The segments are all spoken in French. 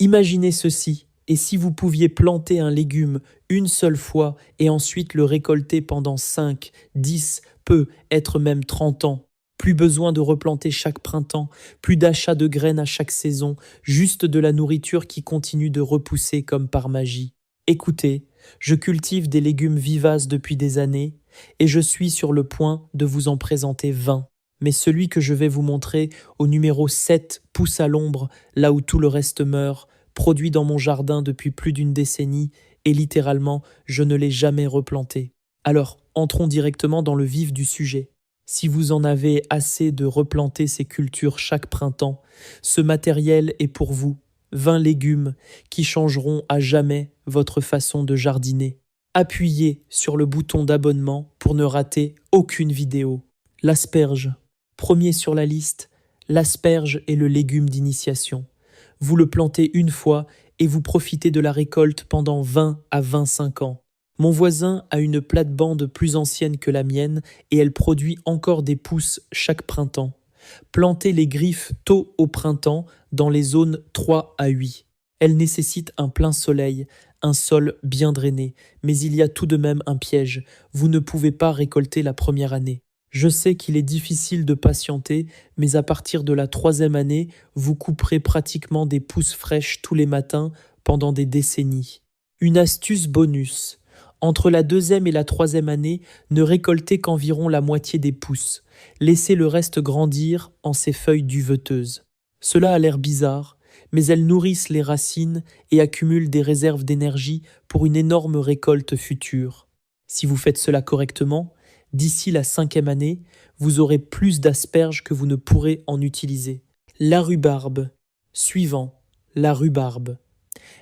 Imaginez ceci, et si vous pouviez planter un légume une seule fois et ensuite le récolter pendant 5, 10, peut-être même 30 ans. Plus besoin de replanter chaque printemps, plus d'achat de graines à chaque saison, juste de la nourriture qui continue de repousser comme par magie. Écoutez, je cultive des légumes vivaces depuis des années et je suis sur le point de vous en présenter 20. Mais celui que je vais vous montrer au numéro 7 pousse à l'ombre, là où tout le reste meurt, produit dans mon jardin depuis plus d'une décennie, et littéralement, je ne l'ai jamais replanté. Alors, entrons directement dans le vif du sujet. Si vous en avez assez de replanter ces cultures chaque printemps, ce matériel est pour vous, 20 légumes qui changeront à jamais votre façon de jardiner. Appuyez sur le bouton d'abonnement pour ne rater aucune vidéo. L'asperge. Premier sur la liste, l'asperge est le légume d'initiation. Vous le plantez une fois et vous profitez de la récolte pendant 20 à 25 ans. Mon voisin a une plate-bande plus ancienne que la mienne et elle produit encore des pousses chaque printemps. Plantez les griffes tôt au printemps dans les zones 3 à 8. Elles nécessitent un plein soleil, un sol bien drainé, mais il y a tout de même un piège. Vous ne pouvez pas récolter la première année. Je sais qu'il est difficile de patienter, mais à partir de la 3e année, vous couperez pratiquement des pousses fraîches tous les matins pendant des décennies. Une astuce bonus. Entre la 2e et la 3e année, ne récoltez qu'environ la moitié des pousses. Laissez le reste grandir en ces feuilles duveteuses. Cela a l'air bizarre, mais elles nourrissent les racines et accumulent des réserves d'énergie pour une énorme récolte future. Si vous faites cela correctement, d'ici la 5e année, vous aurez plus d'asperges que vous ne pourrez en utiliser. La rhubarbe. Suivant, la rhubarbe.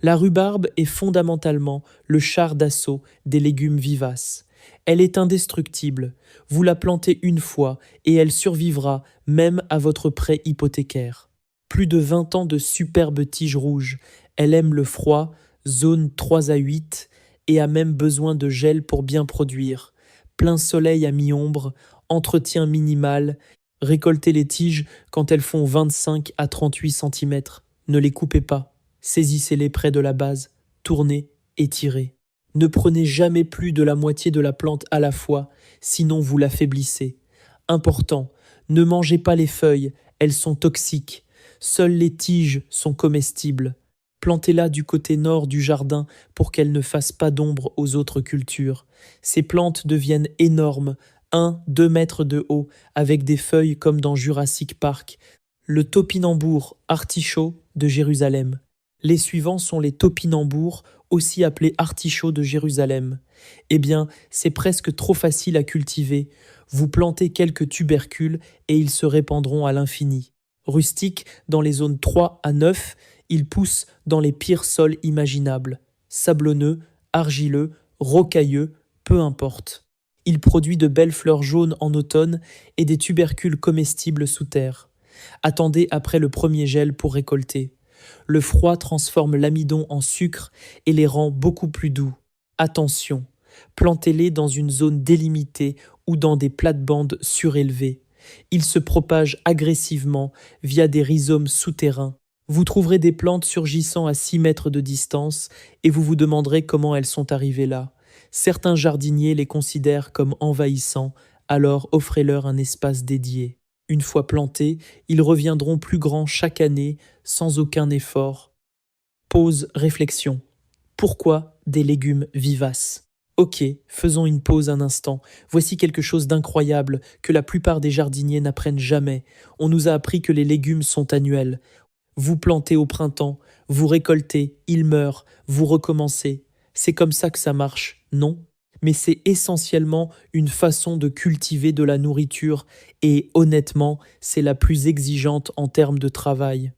La rhubarbe est fondamentalement le char d'assaut des légumes vivaces. Elle est indestructible. Vous la plantez une fois et elle survivra même à votre prêt hypothécaire. Plus de 20 ans de superbes tiges rouges. Elle aime le froid, zone 3 à 8, et a même besoin de gel pour bien produire. Plein soleil à mi-ombre, entretien minimal, récoltez les tiges quand elles font 25 à 38 cm. Ne les coupez pas, saisissez-les près de la base, tournez et tirez. Ne prenez jamais plus de la moitié de la plante à la fois, sinon vous l'affaiblissez. Important, ne mangez pas les feuilles, elles sont toxiques. Seules les tiges sont comestibles. Plantez-la du côté nord du jardin pour qu'elle ne fasse pas d'ombre aux autres cultures. Ces plantes deviennent énormes, 1-2 mètres de haut, avec des feuilles comme dans Jurassic Park. Le topinambour, artichaut de Jérusalem. Les suivants sont les topinambours, aussi appelés artichauts de Jérusalem. Eh bien, c'est presque trop facile à cultiver. Vous plantez quelques tubercules et ils se répandront à l'infini. Rustiques, dans les zones 3 à 9, ils poussent dans les pires sols imaginables. Sablonneux, argileux, rocailleux, peu importe. Il produit de belles fleurs jaunes en automne et des tubercules comestibles sous terre. Attendez après le premier gel pour récolter. Le froid transforme l'amidon en sucre et les rend beaucoup plus doux. Attention, plantez-les dans une zone délimitée ou dans des plates-bandes surélevées. Ils se propagent agressivement via des rhizomes souterrains. Vous trouverez des plantes surgissant à 6 mètres de distance et vous vous demanderez comment elles sont arrivées là. Certains jardiniers les considèrent comme envahissants, alors offrez-leur un espace dédié. Une fois plantés, ils reviendront plus grands chaque année, sans aucun effort. Pause réflexion. Pourquoi des légumes vivaces ? Ok, faisons une pause un instant. Voici quelque chose d'incroyable que la plupart des jardiniers n'apprennent jamais. On nous a appris que les légumes sont annuels. Vous plantez au printemps, vous récoltez, ils meurent, vous recommencez. C'est comme ça que ça marche, non ? Mais c'est essentiellement une façon de cultiver de la nourriture et honnêtement, c'est la plus exigeante en termes de travail.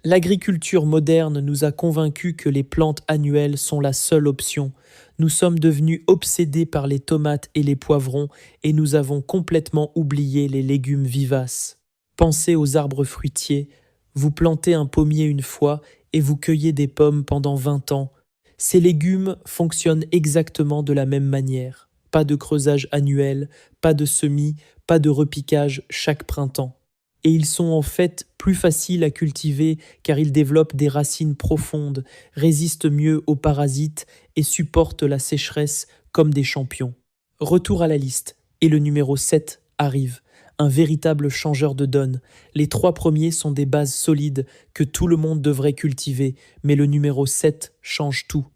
L'agriculture moderne nous a convaincus que les plantes annuelles sont la seule option. Nous sommes devenus obsédés par les tomates et les poivrons et nous avons complètement oublié les légumes vivaces. Pensez aux arbres fruitiers. Vous plantez un pommier une fois et vous cueillez des pommes pendant 20 ans. Ces légumes fonctionnent exactement de la même manière. Pas de creusage annuel, pas de semis, pas de repiquage chaque printemps. Et ils sont en fait plus faciles à cultiver car ils développent des racines profondes, résistent mieux aux parasites et supportent la sécheresse comme des champions. Retour à la liste, et le numéro 7 arrive. Un véritable changeur de donne. Les 3 premiers sont des bases solides que tout le monde devrait cultiver, mais le numéro 7 change tout.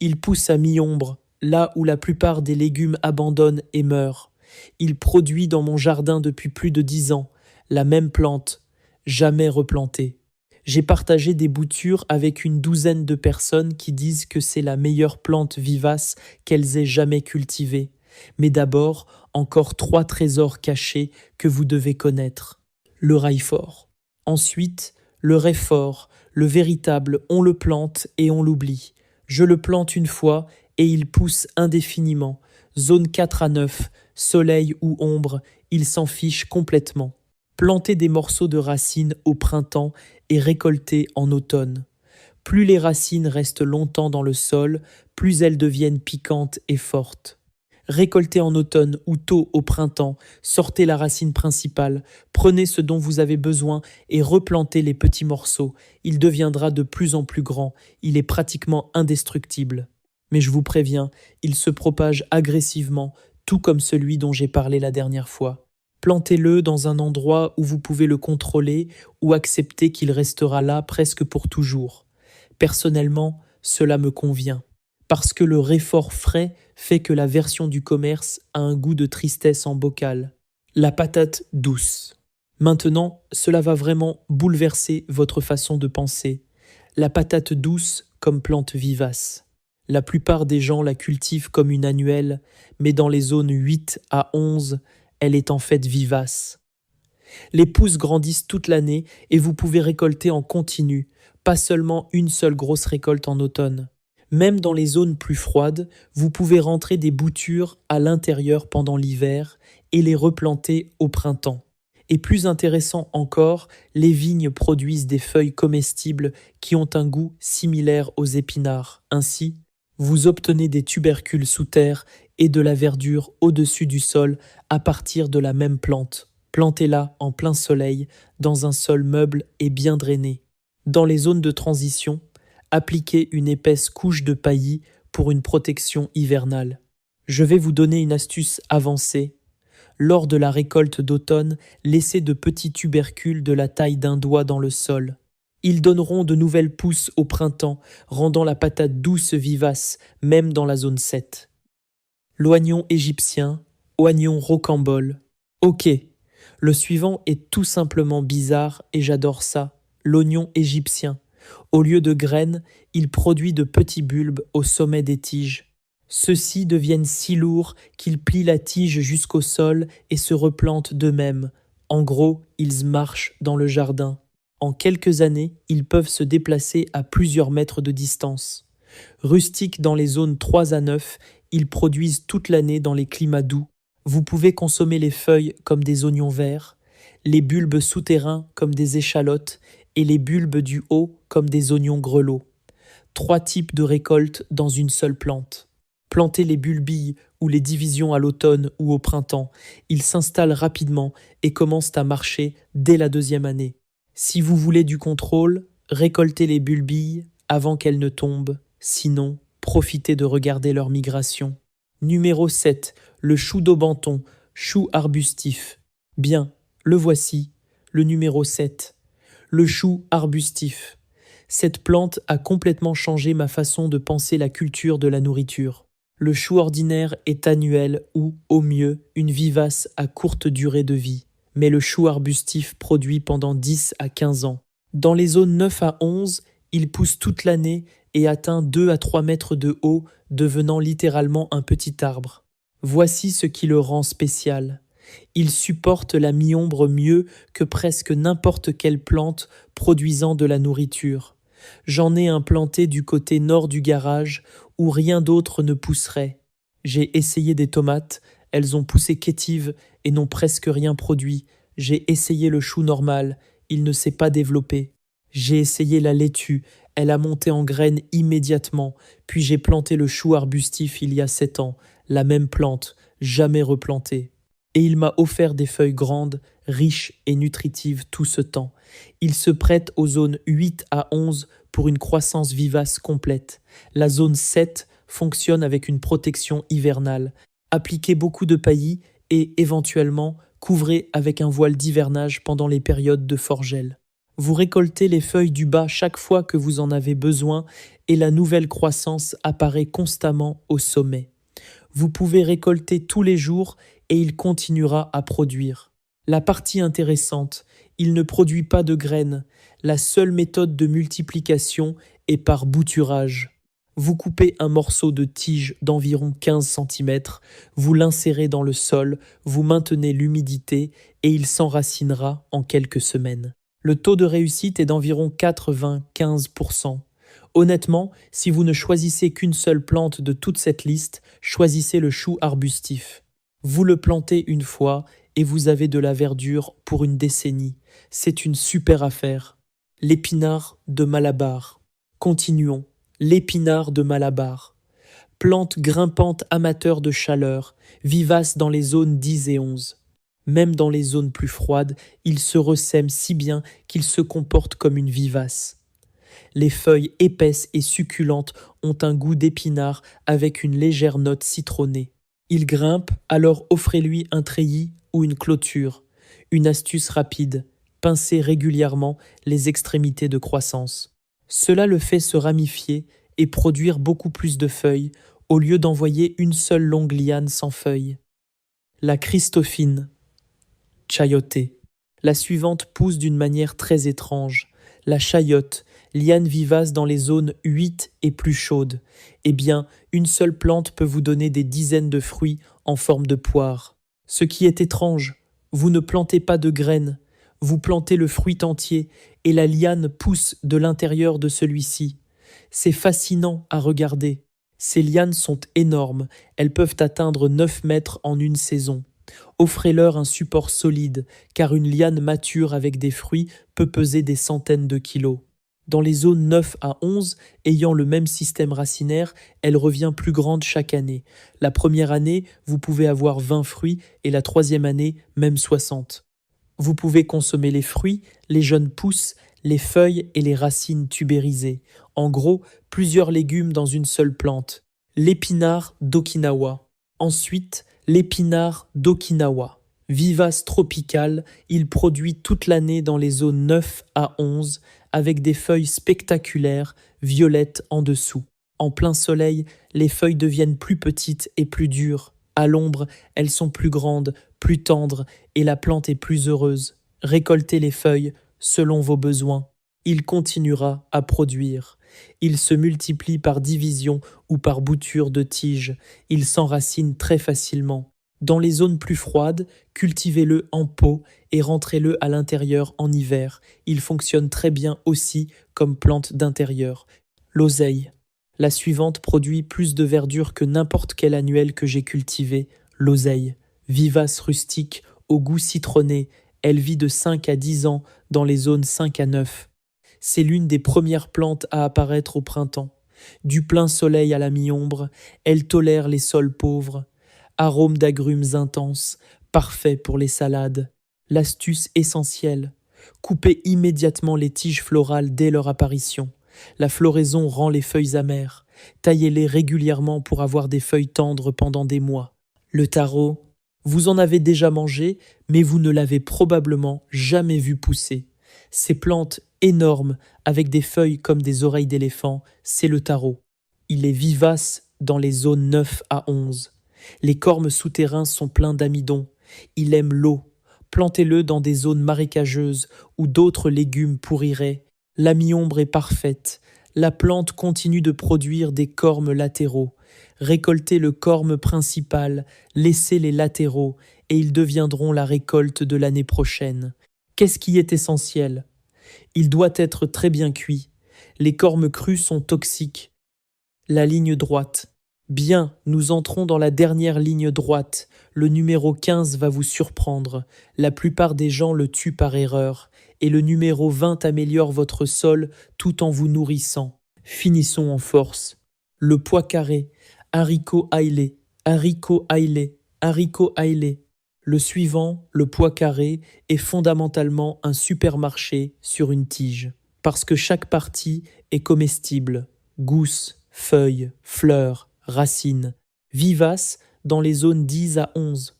Il pousse à mi-ombre, là où la plupart des légumes abandonnent et meurent. Il produit dans mon jardin depuis plus de 10 ans, la même plante, jamais replantée. J'ai partagé des boutures avec une douzaine de personnes qui disent que c'est la meilleure plante vivace qu'elles aient jamais cultivée. Mais d'abord, encore 3 trésors cachés que vous devez connaître. Le raifort. Ensuite, le réfort, le véritable, on le plante et on l'oublie. Je le plante une fois et il pousse indéfiniment. Zone 4 à 9, soleil ou ombre, il s'en fiche complètement. Plantez des morceaux de racines au printemps et récoltez en automne. Plus les racines restent longtemps dans le sol, plus elles deviennent piquantes et fortes. Récoltez en automne ou tôt au printemps, sortez la racine principale, prenez ce dont vous avez besoin et replantez les petits morceaux. Il deviendra de plus en plus grand, il est pratiquement indestructible. Mais je vous préviens, il se propage agressivement, tout comme celui dont j'ai parlé la dernière fois. Plantez-le dans un endroit où vous pouvez le contrôler ou accepter qu'il restera là presque pour toujours. Personnellement, cela me convient. Parce que le réfort frais fait que la version du commerce a un goût de tristesse en bocal. La patate douce. Maintenant, cela va vraiment bouleverser votre façon de penser. La patate douce comme plante vivace. La plupart des gens la cultivent comme une annuelle, mais dans les zones 8 à 11, elle est en fait vivace. Les pousses grandissent toute l'année et vous pouvez récolter en continu, pas seulement une seule grosse récolte en automne. Même dans les zones plus froides, vous pouvez rentrer des boutures à l'intérieur pendant l'hiver et les replanter au printemps. Et plus intéressant encore, les vignes produisent des feuilles comestibles qui ont un goût similaire aux épinards. Ainsi, vous obtenez des tubercules sous terre et de la verdure au-dessus du sol à partir de la même plante. Plantez-la en plein soleil, dans un sol meuble et bien drainé. Dans les zones de transition, appliquez une épaisse couche de paillis pour une protection hivernale. Je vais vous donner une astuce avancée. Lors de la récolte d'automne, laissez de petits tubercules de la taille d'un doigt dans le sol. Ils donneront de nouvelles pousses au printemps, rendant la patate douce vivace, même dans la zone 7. L'oignon égyptien, oignon rocambole. Ok, le suivant est tout simplement bizarre et j'adore ça. L'oignon égyptien. Au lieu de graines, il produit de petits bulbes au sommet des tiges. Ceux-ci deviennent si lourds qu'ils plient la tige jusqu'au sol et se replantent d'eux-mêmes. En gros, ils marchent dans le jardin. En quelques années, ils peuvent se déplacer à plusieurs mètres de distance. Rustiques dans les zones 3 à 9, ils produisent toute l'année dans les climats doux. Vous pouvez consommer les feuilles comme des oignons verts, les bulbes souterrains comme des échalotes et les bulbes du haut comme des oignons grelots. 3 types de récoltes dans une seule plante. Plantez les bulbilles ou les divisions à l'automne ou au printemps. Ils s'installent rapidement et commencent à marcher dès la 2e année. Si vous voulez du contrôle, récoltez les bulbilles avant qu'elles ne tombent. Sinon, profitez de regarder leur migration. Numéro 7, le chou d'Aubenton, chou arbustif. Bien, le voici, le numéro 7. Le chou arbustif. Cette plante a complètement changé ma façon de penser la culture de la nourriture. Le chou ordinaire est annuel ou, au mieux, une vivace à courte durée de vie. Mais le chou arbustif produit pendant 10 à 15 ans. Dans les zones 9 à 11, il pousse toute l'année et atteint 2 à 3 mètres de haut, devenant littéralement un petit arbre. Voici ce qui le rend spécial. Il supporte la mi-ombre mieux que presque n'importe quelle plante produisant de la nourriture. J'en ai un planté du côté nord du garage où rien d'autre ne pousserait. J'ai essayé des tomates, elles ont poussé quétives et n'ont presque rien produit. J'ai essayé le chou normal, il ne s'est pas développé. J'ai essayé la laitue, elle a monté en graines immédiatement, puis j'ai planté le chou arbustif il y a 7 ans, la même plante, jamais replantée. Et il m'a offert des feuilles grandes, riches et nutritives tout ce temps. Il se prête aux zones 8 à 11 pour une croissance vivace complète. La zone 7 fonctionne avec une protection hivernale. Appliquez beaucoup de paillis et, éventuellement, couvrez avec un voile d'hivernage pendant les périodes de fort gel. Vous récoltez les feuilles du bas chaque fois que vous en avez besoin et la nouvelle croissance apparaît constamment au sommet. Vous pouvez récolter tous les jours et il continuera à produire. La partie intéressante, il ne produit pas de graines. La seule méthode de multiplication est par bouturage. Vous coupez un morceau de tige d'environ 15 cm, vous l'insérez dans le sol, vous maintenez l'humidité et il s'enracinera en quelques semaines. Le taux de réussite est d'environ 95%. Honnêtement, si vous ne choisissez qu'une seule plante de toute cette liste, choisissez le chou arbustif. Vous le plantez une fois et vous avez de la verdure pour une décennie. C'est une super affaire. L'épinard de Malabar. Continuons. L'épinard de Malabar. Plante grimpante amateur de chaleur, vivace dans les zones 10 et 11. Même dans les zones plus froides, il se ressème si bien qu'il se comporte comme une vivace. Les feuilles épaisses et succulentes ont un goût d'épinard avec une légère note citronnée. Il grimpe, alors offrez-lui un treillis ou une clôture. Une astuce rapide, pincez régulièrement les extrémités de croissance. Cela le fait se ramifier et produire beaucoup plus de feuilles au lieu d'envoyer une seule longue liane sans feuilles. La Christophine, chayoté. La suivante pousse d'une manière très étrange. La chayote, liane vivace dans les zones 8 et plus chaudes. Eh bien, une seule plante peut vous donner des dizaines de fruits en forme de poire. Ce qui est étrange, vous ne plantez pas de graines, vous plantez le fruit entier et la liane pousse de l'intérieur de celui-ci. C'est fascinant à regarder. Ces lianes sont énormes, elles peuvent atteindre 9 mètres en une saison. Offrez-leur un support solide, car une liane mature avec des fruits peut peser des centaines de kilos. Dans les zones 9 à 11, ayant le même système racinaire, elle revient plus grande chaque année. La première année, vous pouvez avoir 20 fruits et la troisième année, même 60. Vous pouvez consommer les fruits, les jeunes pousses, les feuilles et les racines tubérisées. En gros, plusieurs légumes dans une seule plante. L'épinard d'Okinawa. Ensuite, l'épinard d'Okinawa. Vivace tropical, il produit toute l'année dans les zones 9 à 11 avec des feuilles spectaculaires, violettes en dessous. En plein soleil, les feuilles deviennent plus petites et plus dures. À l'ombre, elles sont plus grandes, plus tendres et la plante est plus heureuse. Récoltez les feuilles selon vos besoins. Il continuera à produire. Il se multiplie par division ou par bouture de tiges. Il s'enracine très facilement. Dans les zones plus froides, cultivez-le en pot et rentrez-le à l'intérieur en hiver. Il fonctionne très bien aussi comme plante d'intérieur. L'oseille. La suivante produit plus de verdure que n'importe quel annuel que j'ai cultivé. L'oseille. Vivace rustique, au goût citronné. Elle vit de 5 à 10 ans dans les zones 5 à 9. C'est l'une des premières plantes à apparaître au printemps. Du plein soleil à la mi-ombre, elle tolère les sols pauvres. Arôme d'agrumes intenses, parfait pour les salades. L'astuce essentielle, coupez immédiatement les tiges florales dès leur apparition. La floraison rend les feuilles amères. Taillez-les régulièrement pour avoir des feuilles tendres pendant des mois. Le taro, vous en avez déjà mangé, mais vous ne l'avez probablement jamais vu pousser. Ces plantes énormes, avec des feuilles comme des oreilles d'éléphant, c'est le taro. Il est vivace dans les zones 9 à 11. Les cormes souterrains sont pleins d'amidon. Il aime l'eau. Plantez-le dans des zones marécageuses où d'autres légumes pourriraient. La mi-ombre est parfaite. La plante continue de produire des cormes latéraux. Récoltez le corme principal, laissez les latéraux, et ils deviendront la récolte de l'année prochaine. Qu'est-ce qui est essentiel? Il doit être très bien cuit. Les cormes crus sont toxiques. La ligne droite. Bien, nous entrons dans la dernière ligne droite. Le numéro 15 va vous surprendre. La plupart des gens le tuent par erreur. Et le numéro 20 améliore votre sol tout en vous nourrissant. Finissons en force. Le pois carré. Haricot ailé. Haricot ailé. Haricot ailé. Le suivant, le pois carré, est fondamentalement un supermarché sur une tige, parce que chaque partie est comestible, gousses, feuilles, fleurs, racines, vivaces dans les zones 10 à 11.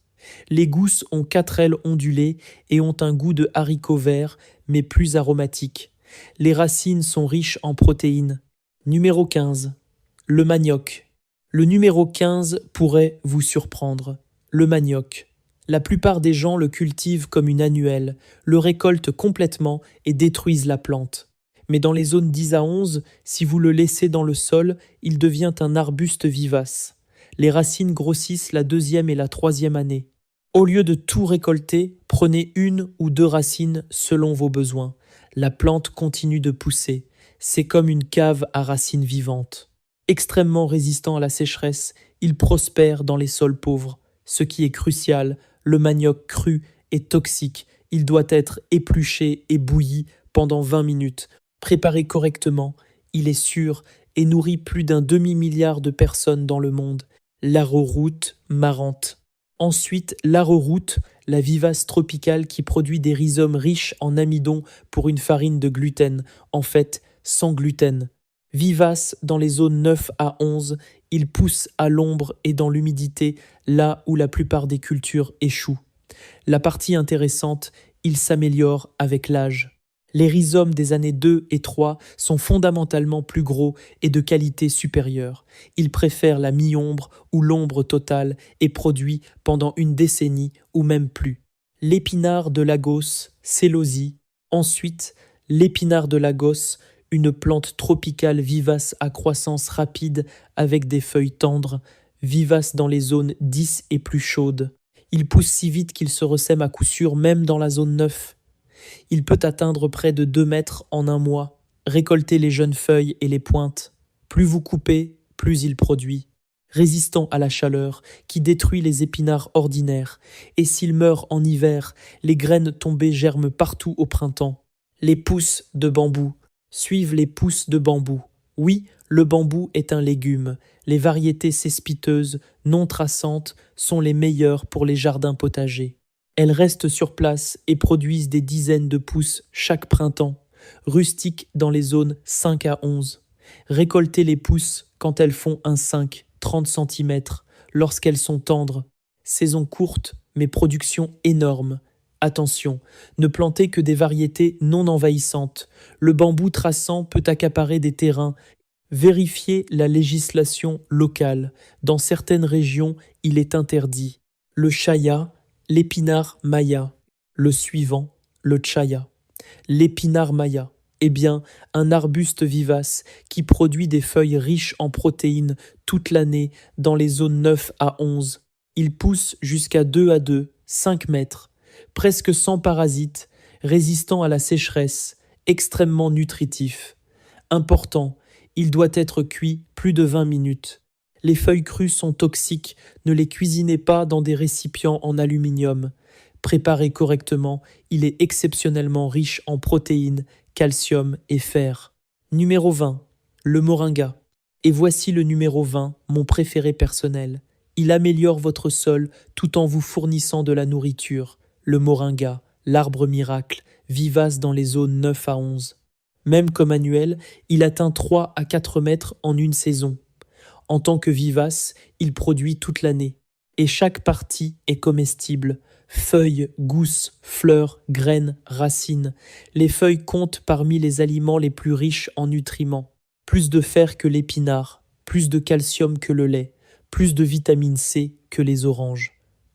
Les gousses ont 4 ailes ondulées et ont un goût de haricots verts, mais plus aromatique. Les racines sont riches en protéines. Numéro 15. Le manioc. Le numéro 15 pourrait vous surprendre. Le manioc. La plupart des gens le cultivent comme une annuelle, le récoltent complètement et détruisent la plante. Mais dans les zones 10 à 11, si vous le laissez dans le sol, il devient un arbuste vivace. Les racines grossissent la 2e et la 3e année. Au lieu de tout récolter, prenez 1 ou 2 racines selon vos besoins. La plante continue de pousser. C'est comme une cave à racines vivantes. Extrêmement résistant à la sécheresse, il prospère dans les sols pauvres. Ce qui est crucial, le manioc cru est toxique. Il doit être épluché et bouilli pendant 20 minutes. Préparé correctement, il est sûr et nourrit plus d'un demi-milliard de personnes dans le monde. L'arrowroot marrante. Ensuite, l'arrowroot, la vivace tropicale qui produit des rhizomes riches en amidon pour une farine de gluten, en fait sans gluten. Vivace dans les zones 9 à 11, il pousse à l'ombre et dans l'humidité, là où la plupart des cultures échouent. La partie intéressante, il s'améliore avec l'âge. Les rhizomes des années 2 et 3 sont fondamentalement plus gros et de qualité supérieure. Ils préfèrent la mi-ombre ou l'ombre totale et produit pendant une décennie ou même plus. L'épinard de Lagos, Célosie. Ensuite, l'épinard de Lagos, une plante tropicale vivace à croissance rapide avec des feuilles tendres, vivace dans les zones 10 et plus chaudes. Il pousse si vite qu'il se ressème à coup sûr même dans la zone 9. Il peut atteindre près de 2 mètres en un mois. Récoltez les jeunes feuilles et les pointes. Plus vous coupez, plus il produit. Résistant à la chaleur, qui détruit les épinards ordinaires. Et s'il meurt en hiver, les graines tombées germent partout au printemps. Les pousses de bambou suivent les pousses de bambou. Oui, le bambou est un légume. Les variétés cespiteuses, non traçantes, sont les meilleures pour les jardins potagers. Elles restent sur place et produisent des dizaines de pousses chaque printemps, rustiques dans les zones 5 à 11. Récoltez les pousses quand elles font un 5, 30 cm, lorsqu'elles sont tendres. Saison courte, mais production énorme. Attention, ne plantez que des variétés non envahissantes. Le bambou traçant peut accaparer des terrains. Vérifiez la législation locale. Dans certaines régions, il est interdit. Le chaya, l'épinard maya. Le suivant, le chaya. L'épinard maya, eh bien, un arbuste vivace qui produit des feuilles riches en protéines toute l'année dans les zones 9 à 11. Il pousse jusqu'à 2 à 2, 5 mètres, presque sans parasites, résistant à la sécheresse, extrêmement nutritif. Important, il doit être cuit plus de 20 minutes. Les feuilles crues sont toxiques, ne les cuisinez pas dans des récipients en aluminium. Préparé correctement, il est exceptionnellement riche en protéines, calcium et fer. Numéro 20. Le moringa. Et voici le numéro 20, mon préféré personnel. Il améliore votre sol tout en vous fournissant de la nourriture. Le moringa, l'arbre miracle, vivace dans les zones 9 à 11. Même comme annuel, il atteint 3 à 4 mètres en une saison. En tant que vivace, il produit toute l'année. Et chaque partie est comestible. Feuilles, gousses, fleurs, graines, racines. Les feuilles comptent parmi les aliments les plus riches en nutriments. Plus de fer que l'épinard, plus de calcium que le lait, plus de vitamine C que les oranges.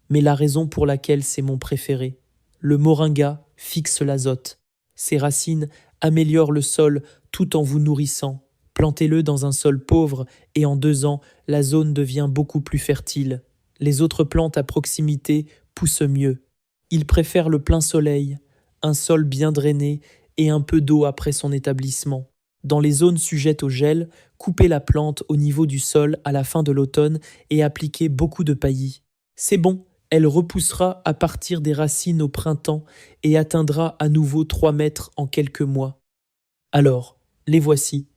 Mais la raison pour laquelle c'est mon préféré, le moringa fixe l'azote. Ses racines améliorent le sol tout en vous nourrissant. Plantez-le dans un sol pauvre et en 2 ans, la zone devient beaucoup plus fertile. Les autres plantes à proximité poussent mieux. Il préfère le plein soleil, un sol bien drainé et un peu d'eau après son établissement. Dans les zones sujettes au gel, coupez la plante au niveau du sol à la fin de l'automne et appliquez beaucoup de paillis. C'est bon, elle repoussera à partir des racines au printemps et atteindra à nouveau 3 mètres en quelques mois. Alors, les voici.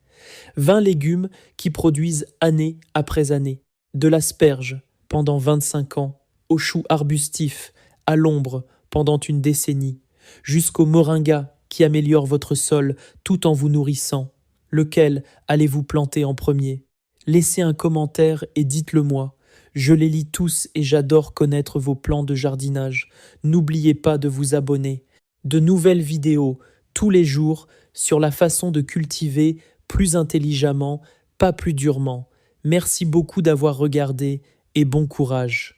20 légumes qui produisent année après année. De l'asperge pendant 25 ans, au chou arbustif à l'ombre pendant une décennie, jusqu'au moringa qui améliore votre sol tout en vous nourrissant. Lequel allez-vous planter en premier? Laissez un commentaire et dites-le moi. Je les lis tous et j'adore connaître vos plans de jardinage. N'oubliez pas de vous abonner. De nouvelles vidéos tous les jours sur la façon de cultiver plus intelligemment, pas plus durement. Merci beaucoup d'avoir regardé et bon courage.